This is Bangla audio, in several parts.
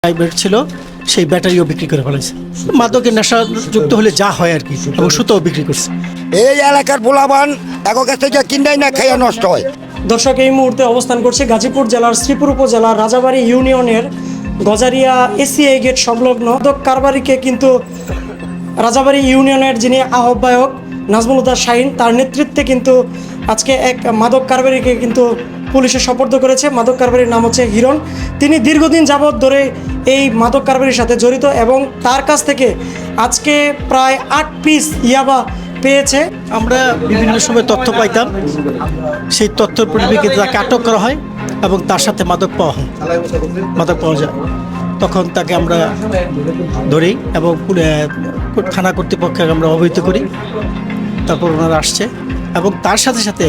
প্রাইভেট ছিল সেই ব্যাটারিও বিক্রি করে ফেলেছে। মাদকের নেশা যুক্ত হলে যা হয় আর কি, এবং সুতাও বিক্রি করছে। এই এলাকার পোলাবান একক কাছ থেকে কিনাই না খেয়ে নষ্ট হয়। দর্শক, এই মুহূর্তে অবস্থান করছে গাজীপুর জেলার শ্রীপুর উপজেলার রাজাবাড়ী ইউনিয়নের গজারিয়া এসিআই গেট সংলগ্ন মাদক কারবারিকে কিন্তু রাজাবাড়ী ইউনিয়নের যিনি আহ্বায়ক নাজমুল হুদা শাহিন, তার নেতৃত্বে কিন্তু আজকে এক মাদক কারবারিকে কিন্তু পুলিশে সোপর্দ করেছে। মাদক কারবারির নাম হচ্ছে হিরণ। তিনি দীর্ঘদিন যাবৎ ধরে এই মাদক কারবারির সাথে জড়িত এবং তার কাছ থেকে আজকে প্রায় 8 পিস ইয়াবা পেয়েছে। আমরা বিভিন্ন সময় তথ্য পাইতাম, সেই তথ্যের পরিপ্রেক্ষিতে তাকে আটক করা হয় এবং তার সাথে মাদক পাওয়া যায়। তখন তাকে আমরা ধরি এবং থানা কর্তৃপক্ষকে আমরা অবহিত করি। তারপর ওনারা আসছে এবং তার সাথে সাথে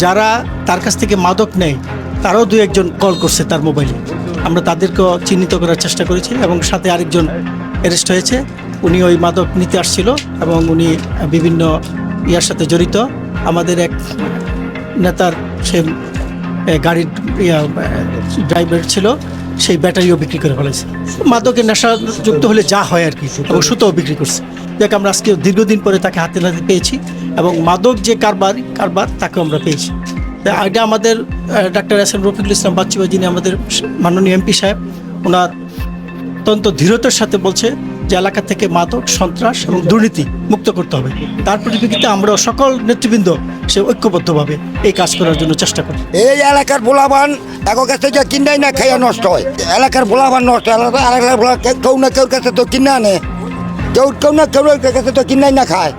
যারা তার কাছ থেকে মাদক নেয় তারাও 2-1 কল করছে তার মোবাইলে। আমরা তাদেরকেও চিহ্নিত করার চেষ্টা করেছি এবং সাথে আরেকজন অ্যারেস্ট হয়েছে। উনি ওই মাদক নিতে আসছিল এবং উনি বিভিন্ন ইয়ার সাথে জড়িত। আমাদের এক নেতার সে গাড়ির ড্রাইভার ছিল, সেই ব্যাটারিও বিক্রি করে ফেলেছে। মাদকের নেশা যুক্ত হলে যা হয় আর কি, এবং সুতাও বিক্রি করছে। যাকে আমরা আজকে দীর্ঘদিন পরে তাকে হাতে নাতে পেয়েছি এবং মাদক যে কারবার তাকে আমরা পেয়েছি। এটা আমাদের ডাক্তার এস.এম. রফিকুল ইসলাম বাচ্চু, যিনি আমাদের মাননীয় এমপি সাহেব, ওনার অত্যন্ত দৃঢ়তার সাথে বলছে যে এলাকা থেকে মাদক, সন্ত্রাস এবং দুর্নীতি মুক্ত করতে হবে। তার পরিপ্রেক্ষিতে আমরা সকল নেতৃবৃন্দ সে ঐক্যবদ্ধভাবে এই কাজ করার জন্য চেষ্টা করি। এই এলাকার পোলাবান একক কাছ থেকে কিনাই না খেয়ে নষ্ট হয়। এলাকার পোলাবান নষ্ট, এলাকার কেউ না কেউর কাছে তো কিনে আনে, কেউ না কেউ কাছে তো কিনাই না খায়।